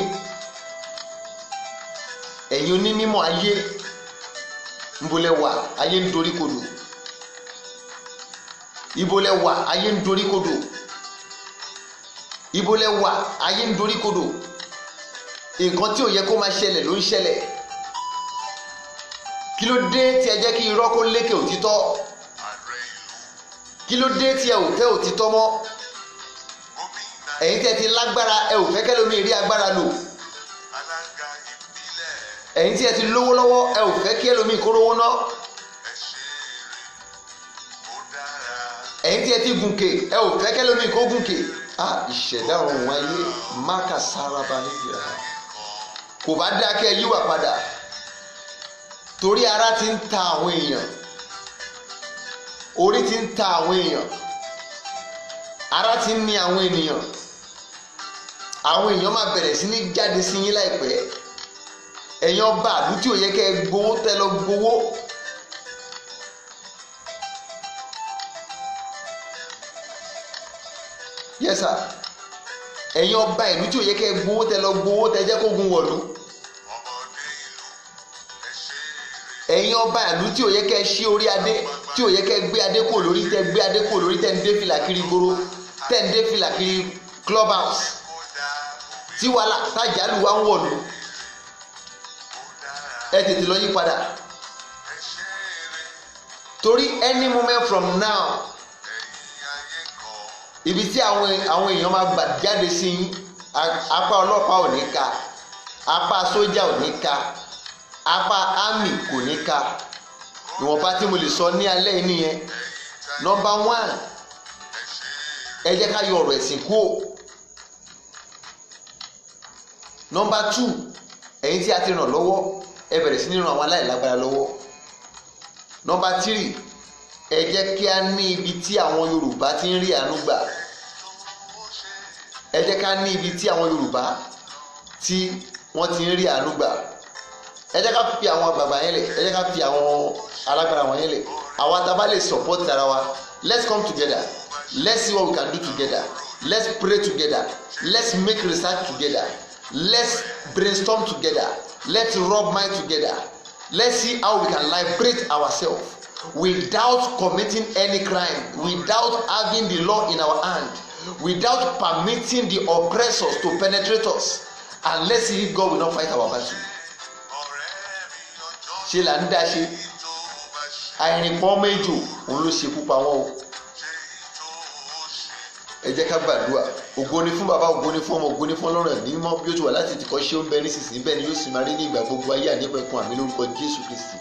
A: ẹ̀yin onímọ̀ ayé, ńbolẹ̀ wà ayé ń dorí kodò, ìbolẹ̀ wà ayé ń dorí kodò, ìbolẹ̀ wà ayé ń dorí kodò. Nǹkan tí ò yẹ kó máa ṣẹlẹ̀ ló ń ṣẹlẹ̀. Kí ló dé tí ẹ jẹ́ kí irọ́ kó lékè òtítọ́? Kí ló dé tí ẹ ò fẹ́ òtítọ́ mọ́? Ẹ̀yin tẹ́ ti lágbára, ẹ ò fẹ́ kẹ́lómi rí agbára lò. Ẹ̀yin tí ẹ ti lówó lọ́wọ́, ẹ ò fẹ́ kí ẹlòmíì kó rówó ná. Ẹ̀yin tí ẹ ti gùnkè, ẹ ò fẹ́ kẹ́lòmíì kó gùnkè. Ìṣẹ̀dá ọ̀hún ayé máka sárábà nígbà kò bá dákẹ́ yíwà padà, torí ara ti ń ta àwọn èèyàn, orí ti ń ta àwọn èèyàn, ara ti ń ní àwọn ènìyàn. Àwọn èèyàn máa bẹ̀rẹ̀ sí ní jáde sí yín láìpẹ́. Ẹ̀yin ọba àlú tí ò yẹ kẹ́ ẹ gbowó tẹ́ lọ gbowó. Yes sir. Ẹ̀yin ọba ìlú tí ò yẹ kẹ́ ẹ gbowó tẹ́ lọ gbowó tẹ́ jẹ́ kó gun wọ̀lú. Ẹ̀yin ọba ìlú tí ò yẹ kẹ́ ẹ ṣí orí adé, tí ò yẹ kẹ́ ẹ gbé adé kò lórí, tẹ́ gbé adé kò lórí, tẹ́ ń dé fìlà kiri gboro, tẹ́ ń dé fìlà kiri club house, tí wàhálà tájàlù wa ń wọ̀lú. Ẹ tètè lọ yí padà, torí any moment from now, ibi tí àwọn èèyàn máa gbà jáde sí yín, apá ọlọ́pàá ò ní ka, apá sójà ò ní ka, apá ámì kò ní ka. Ìwọ̀nba tí mo lè sọ ní alẹ́ yìí nìyẹn. Number 1, ẹ jẹ́ ká yọ ọ̀rọ̀ ẹ̀sìn kúrò. Number 2, ẹ̀yin tí a ti ràn lọ́wọ́ ẹ bẹ̀rẹ̀ sí ní ràn àwọn aláìlágbára lọ́wọ́. Number 3, ẹ jẹ́ kí a ní ibi tí àwọn Yorùbá ti ń rí àánú gbà. Ẹ jẹ́ ká ní ibi tí àwọn Yorùbá tí wọ́n ti ń rí àánú gbà. Ẹ jẹ́ ká fi àwọn bàbá yẹn lẹ̀, ẹ jẹ́ ká fi àwọn alágbára wọn yẹn lẹ̀. Àwa tá bá lè support ara wa, let's come together, let's see what we can do together, let's pray together, let's make research together, let's brainstorm together, let's rub mind together, let's see how we can liberate ourselves without committing any crime, without having the law in our hand, without permitting the oppressors to penetrate us, and let's see if God will not fight our battle. Ṣé là ń dá ṣe? Àìrìnpọ̀ méjò òun ló ṣekú pa wọ́n o. Ẹ jẹ́ ká gbàdúrà. Ògo ni fún bàbá, ògo ni fún ọmọ, ògo ni fún Ọlọ́run ẹ̀mí mímọ́ bí ó ti wà láti tìkọ́ ṣé ó ń bẹ nísinsìnyí bẹ́ẹ̀ ni yóò sì máa rí ní ìgbà gbogbo ayé ànípẹ̀kun àmì lórúkọ Jésù Kristi.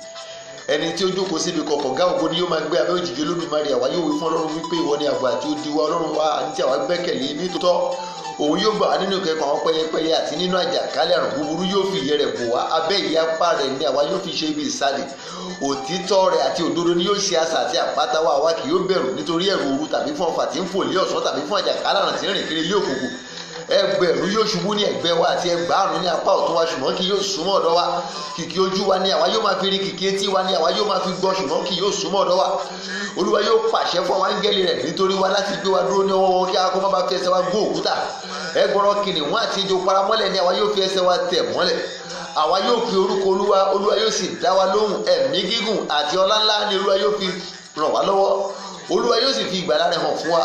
A: Ẹni tí ó jókòó síbi kọ̀kọ̀ gá ògo ni yóò máa gbé abẹ́ òjìji Olódùmarè. Àwa yóò wí fún Ọlọ́run wípé ìwọ ni àgbà tí ó di wa, Ọlọ́run wa ní tí àwa gbẹ́kẹ̀lé nítòótọ́. Òun yóò gbà wá nínú ìkẹ́kọ̀ọ́ àwọn pẹ́yẹpẹ́yẹ àti nínú àjàkálẹ̀ àrùn búburú yóò fi ìyẹ́ rẹ̀ bò wá. Abẹ́ ìyẹ́ apá rẹ̀ ni àwa yóò fi ṣe ibi ìsádi. Òtítọ́ rẹ̀ àti òdodo ni yóò ṣe asà àti àpáta wa. Àwa kì yóò bẹ̀rù nítorí ẹ̀rù òru tàbí fún ọfà tí ń fò lé ọ̀sán tàbí fún àjàkálẹ̀ àrùn tí ń rìn kiri ilé òkùnkùn. Ẹgbẹ̀rún yóò ṣubú ní ẹ̀gbẹ́ wa àti ẹgbàárùn ní apá ọ̀tún wa, ṣùgbọ́n kì yóò súnmọ́ ọ̀dọ̀ wa. Kìkì ojú wa ni àwa yóò máa fi rí, kìkì etí wa ni àwa yóò máa fi gbọ́, ṣùgbọ́n kì yóò súnmọ́ ọ̀dọ̀ wa. Olúwa yóò pàṣẹ fún àwọn áńgẹ́lì rẹ̀ nítorí wa láti gbé wa dúró ní ọwọ́ wọn kí akọ má bá fi ẹsẹ̀ wa gún òkúta. Ẹgbọrọ kìnìún àti ejò paramọ́lẹ̀ ni àwa yóò fi ẹsẹ̀ wa tẹ̀ mọ́lẹ̀. Àwa yóò pe orúkọ Olúwa, Olúwa yóò sì dá wa lóhùn. Ẹ̀mí gígùn àti ọlá ńlá ni Olúwa yóò fi ràn wá lọ́wọ́. Olúwa yóò sì fi ìgbàlà rẹ̀ hàn fún wa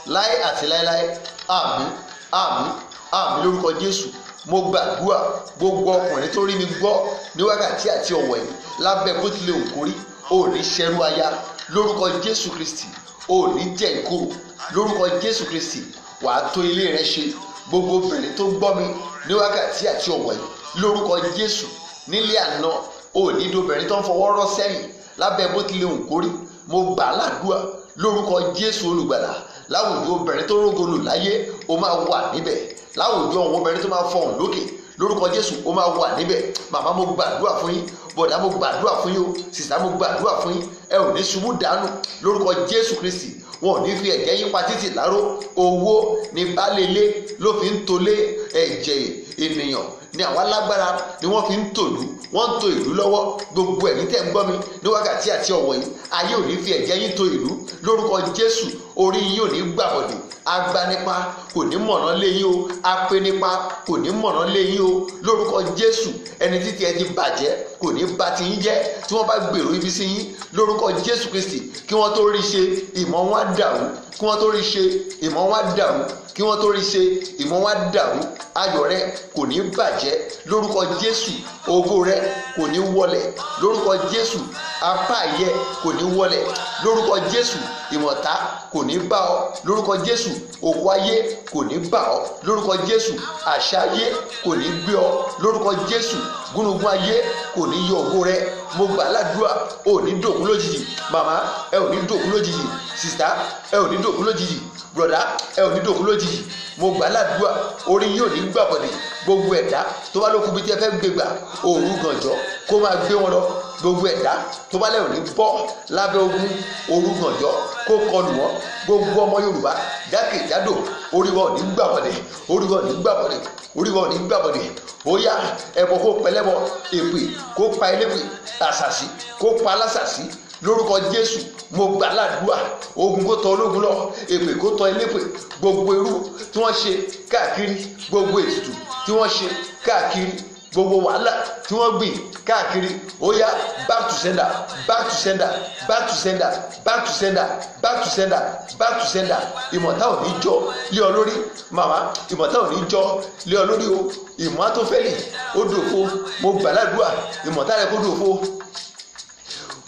A: láé àti láéláé. Àmín, àmín, àmín lórúkọ Jésù. Mo gbàdúrà gbogbo ọkùnrin tó rí mi gbọ́ ní wákàtí àti ọ̀wọ̀ yìí lábẹ́ bó tilẹ̀ òkórí ò ní ṣẹrú aya lórúkọ Jésù Kristi, ò ní jẹ́ ìkorò lórúkọ Jésù Kristi. Wàá tó ilé rẹ ṣe. Gbogbo obìnrin tó gbọ́ mi ní wákàtí àti ọ̀wọ̀ yìí lórúkọ Jésù, nílé àná ò ní dobìnrin tó ń fọwọ́ rọ́ sẹ́yìn lábẹ́ bó tilẹ̀ òkórí. Mo gbà á ládùúà lórúkọ Jésù olùgbàlà. Láwùjọ obìnrin tó rógolò láyé ó máa wà níbẹ̀. Láwùjọ àwọn obìnrin tó máa fọhùn lókè lórúkọ Jésù ó máa wà níbẹ̀. Màmá mo gbàdúrà fún yín, bọ̀dá mo gbàdúrà fún yín o, sìsá mo gbàdúrà fún yín. Ẹ ò ní ṣubú dànù lórúkọ Jésù Kristi. Wọn ò ní fi ẹ̀jẹ̀ yín pa títì láró. Owó ni baálé ilé ló fi ń tolé. Ẹ̀jẹ̀ ènìyàn ni àwọn alágbára ni wọ́n fi ń tòlú, wọ́n ń to ìlú lọ́wọ́. Gbogbo ẹ̀yin tẹ́ ń gbọ́ mi ní wákàtí àti ọ̀wọ̀ yìí, ayé ò ní fi ẹ̀jẹ̀ yín to ìlú lórúkọ Jésù. Orí yín ò ní gbàbọ̀dè. Agbanipa kò ní mọ̀nà lé yín o, apẹnipa kò ní mọ̀nà lé yín o lórúkọ Jésù. Ẹni títí ẹ ti bàjẹ́ kò ní bà ti yín jẹ́. Tí wọ́n bá gbèrò ibi sí yín lórúkọ Jésù Kristi, kí wọ́n tó rí ṣe ìmọ̀ wọn á dàrú, kí wọ́n tó rí ṣe ìmọ̀ wọn á dàrú, kí wọ́n tó rí ṣe ìmọ̀ wọn á dàrú. Ayọ̀ rẹ kò ní bàjẹ́ lórúkọ Jésù. Ògo rẹ kò ní wọlẹ̀ lórúkọ Jésù. Apá yẹ kò ní wọlẹ̀ lórúkọ Jésù. Ìmọ̀ta kò ní bá ọ lórúkọ Jésù. Òkú ayé kò ní bá ọ lórúkọ Jésù. Àṣà ayé kò ní gbé ọ lórúkọ Jésù. Gúnugún ayé kò ní yọ ògo rẹ. Mo gbà ládùúà ò ní dòkú lójijì. Màmá ẹ ò ní dòkú lójijì. Sìsá ẹ ò ní dòkú lójijì. Brọ̀dá ẹ ò ní dòkú lójijì. Mo gbà ládùúà orí yín ò ní gbàbọ̀dẹ̀. Gbogbo ẹ̀dá tó bá lókun bí tí ẹ fẹ́ gbégbà òru gànjọ́ kó máa gbé wọn lọ. Gbogbo ẹ̀dá tó bá lẹ́rù ní bọ́ lábẹ́ ogun òru gànjọ́ kó kọlù wọn. Gbogbo ọmọ Yorùbá jákèjádò orí wọn ò ní gbàbọ̀dẹ̀, orí wọn ò ní gbàbọ̀dẹ̀, orí wọn ò ní gbàbọ̀dẹ̀. Ó yá ẹbọ kó pẹlẹ́bọ, èpè kó pa elépè, àṣàṣì kó pa alásàṣì lórúkọ Jésù. Mo gbà ládùúà ogun kó tọ ológun lọ, èpè kó tọ elépè. Gbogbo irú tí wọ́n ṣe káàkiri, gbogbo ètùtù tí wọ́n ṣe káàkiri, gbogbo wàhálà tí wọ́n gbìn káàkiri, ó yá back to sender, back to sender, back to sender, back to sender, back to sender, back to sender. Ìmọ̀ta ò ní jọ lé ọ lórí. Màmá ìmọ̀ta ò ní jọ lé ọ lórí o. Ìmọ̀ àtọ́fẹ́lì ó dòfo. Mo gbà ládùúà ìmọ̀ta rẹ kó dòfo.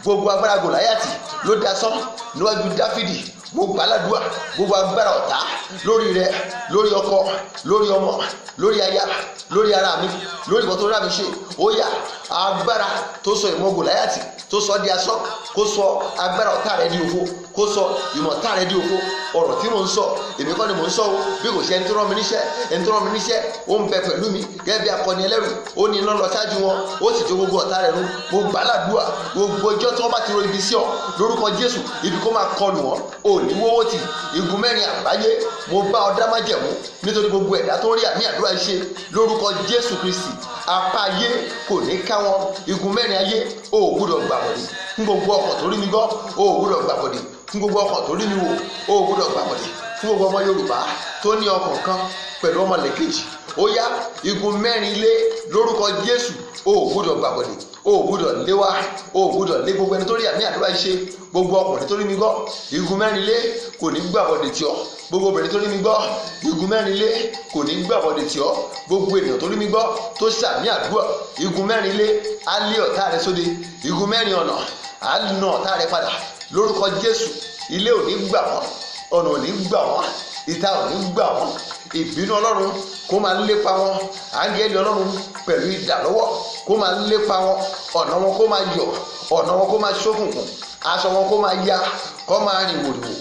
A: Gbogbo agbára Gòláyátì ló dasán níwájú Dáfídì. mo gbàládùá gbogbo agbára ọ̀tá lórí rẹ, lórí ọkọ, lórí ọmọ, lórí aya, lórí ara mi, lórí ìwọ tó rà mí ṣe. Ó yá agbára tó sọ ìmọ̀ Gòláyátì tó sọ di asán, kó sọ agbára ọ̀tá rẹ di òfo, kó sọ ìmọ̀ ọ̀tá rẹ di òfo. Ọ̀rọ̀ tí mò ń sọ èmi kọ́ ni mò ń sọ o, bí kò ṣe ẹni tó rán mi níṣẹ́. Ẹni tó rán mi níṣẹ́ ó ń bẹ pẹ̀lú mi gẹ́gẹ́ bí akọni ẹlẹ́rù. Ó ní iná lọ ṣáájú wọn, ó sì jó gbogbo ọ̀tá rẹ̀ run. Mo gbàládùá gbogbo ọjọ́ tí wọ́n bá ti ro ibi sí ọ lórúkọ Jésù, ibi kó máa kọlù wọn. Ò ní wọ́wọ́ tì. Igun mẹ́rin àgbáyé mo bá ọ dá májẹ̀mú nítorí gbogbo ẹ̀dá tó ń rí àmì àdúrà ṣe lórúkọ Jésù Kristi. Apá ayé kò ní ká wọn. Igun mẹ́rin ayé ò gbúdọ̀ gbàbọ̀dé fún gbogbo ọkàn tó rí mi gbọ́. Ò gbúdọ̀ gbàbọ̀dé fún gbogbo ọkàn tó rí mi wò. Ò gbúdọ̀ gbàbọ̀dé fún gbogbo ọmọ Yorùbá tó ní ọkàn kan pẹ̀lú ọmọlẹ́kejì. Ó yá igun mẹ́rin ilé lórúkọ Jésù. Ò gbúdọ̀ gbàbọ̀dé, ò gbúdọ̀ lé wá, ò gbúdọ̀ lé gbogbo ẹni tó rí àmì àdúrà ṣe. Gbogbo ọkùnrin tó rí mi gbọ́, igun mẹ́rin ilé kò ní gbàbọ̀dé tì ọ́. Gbogbo obìnrin tó rí mi gbọ́, igun mẹ́rin ilé kò ní gbàbọ̀dé tì ọ́. Gbogbo ènìyàn tó rí mi gbọ́ tó ṣàmì àdúrà, igun mẹ́rin ilé á lé ọ̀tá rẹ sóde. Igun mẹ́rin ọ̀nà á nà ọ̀tá rẹ padà lórúkọ Jésù. Ilé ò ní gbà wọ́n, ọ̀nà ò ní gbà wọ́n, ìta ò ní gbà wọ́n. Ìbínú Ọlọ́run kó máa lépa wọn. Áńgẹ́lì Ọlọ́run pẹ̀lú idà lọ́wọ́ kó máa lépa wọn. Ọ̀nà wọn kó máa yọ̀, ọ̀nà wọn kó máa ṣókùnkùn, aṣọ wọn kó máa ya, kó máa rìn wòlíwò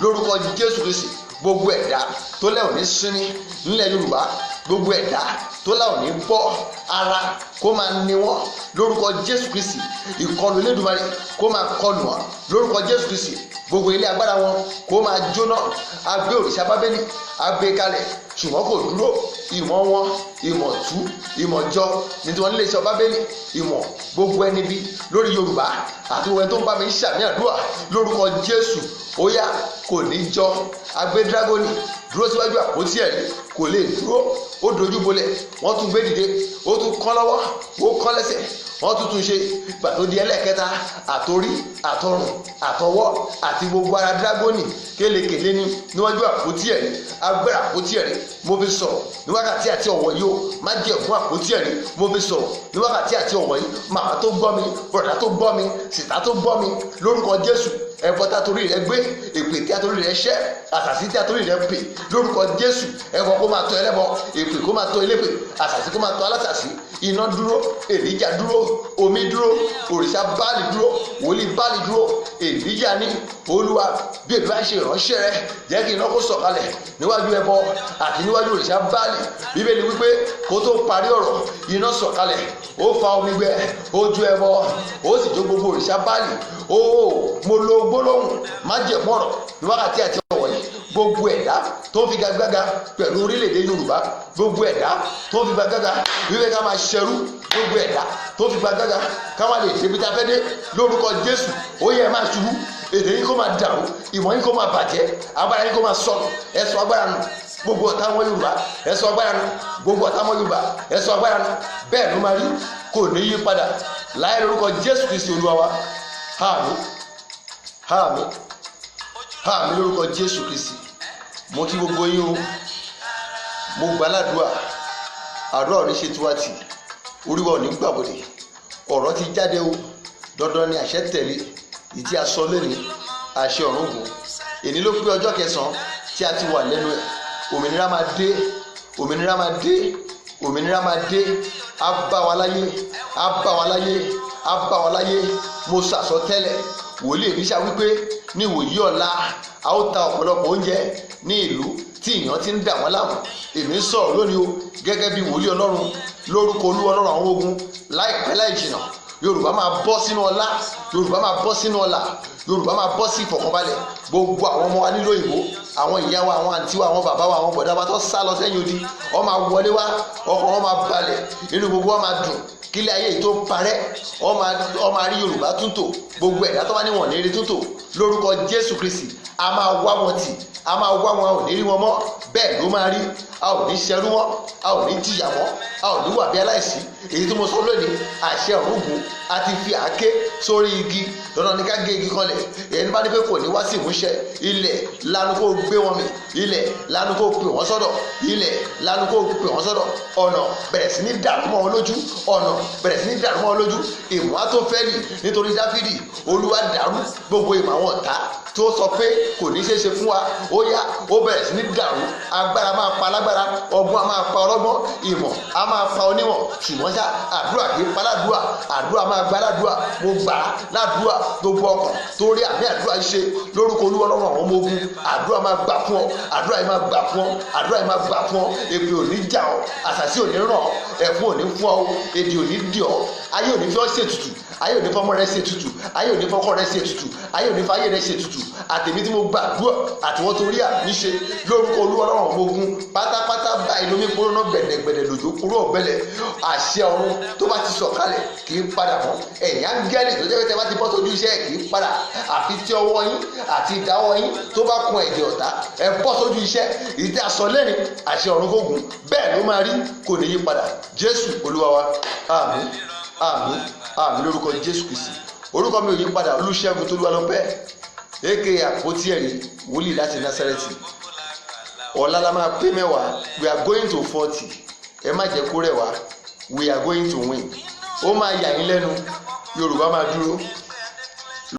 A: lórúkọ Jésù Kristi. Gbogbo ẹ̀dá tó lẹ́wọ̀n ní sinmi nílẹ̀ Yorùbá, gbogbo ẹ̀dá tó láwọn ní bọ́ ara kó máa ní wọn lórúkọ Jésù Kristi. Ìkọlù Elédùmarè kó máa kọlù wọn lórúkọ Jésù Kristi. Gbogbo ilé agbára wọn kó máa jóná. A gbé òrìṣà Bábélì a gbé kalẹ̀ ṣùgbọ́n kò dúró. Ìmọ̀ wọn, ìmọ̀ tú, ìmọ̀ jọ ní tí wọ́n nílé iṣẹ́ Bábélì. Ìmọ̀ gbogbo ẹni bí lórí Yorùbá àti wọn tó ń bá mi ṣàmì àdúrà lórúkọ Jésù. Ó yá kò ní jọ. A gbé dragoni dúró síwájú àpótí ẹ̀rí, kò lè dúró. Ó dojú bolẹ̀, wọ́n tún gbé dìde, ó tún kán lọ́wọ́, ó kán lẹ́sẹ̀, wọ́n tún tún ṣe. Gbà tó di ẹlẹ́ẹ̀kẹta, àtorí, àtọrùn, àtọwọ́ àti gbogbo ara dragoni kélekèlé ní níwájú àpótí ẹ̀rí. Agbára àpótí ẹ̀rí mo fi sọ̀rọ̀ ní wákàtí àti ọ̀wọ̀ yìí o. Má jẹ́ ògùn àpótí ẹ̀rí mo fi sọ̀rọ̀ ní wákàtí àti ọ̀wọ̀ yìí. Màmá tó gbọ́ mi, bọ̀dá tó gbọ́ mi, sìtá tó gbọ́ mi lórúkọ Jésù. Ẹbọ tí a torí rẹ gbé, èpè tí a torí rẹ ṣẹ́, àṣàsí tí a torí rẹ pè lórúkọ Jésù. Ẹbọ kó máa tọ ẹlẹ́bọ, èpè kó máa tọ elépè, àṣàsí kó máa tọ alásàsí. Iná dúró, Èlíjà dúró, omi dúró, òrìṣà Báàlì dúró, wòlíì Báàlì dúró. Èlíjà ní Olúwa bí èmi bá ṣe ìránṣẹ́ rẹ, jẹ́ kí iná kó sọ̀kalẹ̀ níwájú ẹbọ àti níwájú òrìṣà Báàlì. Bíbélì wípé kó tó parí ọ̀rọ̀, iná sọ̀kalẹ̀, ó fa omi gbẹ, ó jó ẹbọ, ó sì jó gbogbo òrìṣà Báàlì. Ó mo lo gbólóhùn májẹ̀mú ọ̀rọ̀ ní wákàtí àti ọ̀wọ̀ yìí. Gbogbo ẹ̀dá tó fi gagbága pẹ̀lú orílẹ̀-èdè Yorùbá, gbogbo ẹ̀dá tó fi gagbága wípé ká máa ṣẹrú, gbogbo ẹ̀dá tó fi gagbága ká máa lè débi tá a fẹ́ dé lórúkọ Jésù. Ó yẹ máa ṣubú, èdè yín kó máa dàrú, ìmọ̀ yín kó máa bàjẹ́, agbára yín kó máa sọnù. Ẹ sọ agbára nù gbogbo ọ̀tá wọn Yorùbá, ẹ sọ agbára nù gbogbo ọ̀tá wọn Yorùbá, ẹ sọ agbára nù. Bẹ́ẹ̀ ló máa rí, kò ní yí padà láì lórúkọ Jésù Kristi Olúwa wa. Àmín, àmín, àmín lórúkọ Jésù Kristi. Mo kí gbogbo yín o. Mo gbàládùá àdúrà ò ní ṣe tiwa tì, orí wa ò ní gbàbọ̀dé. Ọ̀rọ̀ ti jáde o, dandan ni àṣẹ tẹ̀lé. Ìdí aṣọ lónìí àṣẹ ọ̀run gùn. Èní ló pé ọjọ́ kẹsàn-án tí a ti wà lẹ́nu ẹ̀. Òmìnira máa dé, òmìnira máa dé, òmìnira máa dé. Á bá wa láyé, á bá wa láyé, á bá wa láyé. Mo sàsọtẹ́lẹ̀ wòlíì Èlíṣà wípé ní ìwòyí ọ̀la a ó ta ọ̀pọ̀lọpọ̀ oúnjẹ ní ìlú tí ìyàn ti ń dà wọ́n láàmú. Èmi ń sọ̀rọ̀ lónìí o gẹ́gẹ́ bí wòlíì Ọlọ́run lórúkọ Olúwa Ọlọ́run àwọn ogun. Láìpẹ́ láì jìnnà Yorùbá máa bọ́ sínú ọlá, Yorùbá máa bọ́ sínú ọlá, Yorùbá máa bọ́ sí ìfọ̀kànbalẹ̀. Gbogbo àwọn ọmọ wa nílò ìbò, àwọn ìyá wa, àwọn àǹtí wa, àwọn bàbá wa, àwọn bọ̀dá wa tó sá lọ sẹ́yìn odi, wọ́n máa wọlé wá, ọkàn wọn máa balẹ̀, inú gbogbo wọn máa dùn. Kílẹ̀ ayé yìí tó parẹ́, wọ́n máa rí Yorùbá túntò. Gbogbo ẹ̀dá tó bá ní wọ̀n ní rí túntò lórúkọ Jésù Kristi. A máa wá wọn tì, a máa wá wọn, a ò ní rí wọn mọ́. Bẹ́ẹ̀ ló máa rí. A ò ní ṣẹrú mọ́, a ò ní jìyà mọ́, a ò ní wà bí aláìsí. Èyí tí mo sọ lónìí, àṣẹ ọ̀rúngun a ti fi àáké sórí igi. Dandan ni ká gé igi kanlẹ̀. Ẹni bá ní pé kò ní wá sí ìmúṣẹ, ilẹ̀ lanu kó gbé wọn mì, ilẹ̀ lanu kó pè wọ́n sọ́dọ̀, ilẹ̀ lanu kó pè wọ́n sọ́dọ̀. Ọ̀nà bẹ̀rẹ̀ sí ní dàrú mọ́ wọn lójú, ọ̀nà bẹ̀rẹ̀ sí ní dàrú mọ́ wọn lójú. Ìmọ̀ Átófẹ́lì nítorí Dáfídì, Olúwa dàrú gbogbo ìmọ̀ àwọn ọ̀tá tó sọ pé kò ní ṣeé ṣe fún wa. Ó yá, ó bẹ̀rẹ̀ sí ní dàrú. Agbára máa pa alágbára, ọgbọ́n a máa pa ọlọ́gbọ́n, ìmọ̀ a máa pa onímọ̀. Ṣùgbọ́n ṣá, àdúrà kì í pa ládùúà, àdúrà máa gba ládùúà. Mo gbà á ládùúà gbogbo ọkàn tó rí àmì àdúrà yìí ṣe lórúkọ Olúwa Ọlọ́run àwọn ọmọ ogun. Àdúrà máa gbà fún ọ, àdúrà yìí máa gbà fún ọ, àdúrà yìí máa gbà fún ọ. Èpè ò ní jà ọ́, àṣàsí ò ní ràn ọ́, ẹ̀fún ò ní fún ọ, èdè ò ní dì ọ́, ayé ò ní fi ọ́ ṣètùtù, ayé ò ní fọmọ rẹ ṣètùtù, ayé ò ní fọkọ rẹ ṣètùtù, ayé ò ní fáyé rẹ ṣètùtù. Àtèmi tí mo gbàdúrà àtiwọ́n tó rí àmì ṣe lórúkọ Olúwa Ọlọ́run àwọn ọmọ ogun. Pátápátá báyìí lómi kúrónà gbẹ̀dẹ̀gbẹ̀dẹ̀ lòjò kúrò ọ̀bẹ̀lẹ̀. Àṣẹ ọ̀run tó bá ti sọ̀kalẹ̀ kì í padà mọ́. Ẹ̀yin áńgẹ́lì tó jẹ́ pé tẹ́ bá ti bọ́ sójú iṣẹ́ kì í padà. Àfi tí ọwọ́ yín àti ìdáwọ́ yín tó bá kun ẹ̀jẹ̀ ọ̀tá, ẹ bọ́ sójú iṣẹ́. Èyí tí a sọ lẹ́rìn, àṣẹ ọ̀run kógun bẹ́ẹ̀ ló máa rí, kò ní yí padà. Jésù Olúwa wa. Àmín, àmín, àmín lórúkọ Jésù Kristi. Orúkọ mi ò yí padà, Olúṣẹ́gun Tolúwalọ́pẹ́, aka àpótí ẹ̀rí, wòlíì láti Násárẹ́tì. Ọ̀la la máa pé 10. We are going to 40. Ẹ má jẹ́ kó rẹ̀ wá. We are going to win. Ó máa yà yín lẹ́nu. Yorùbá máa dúró.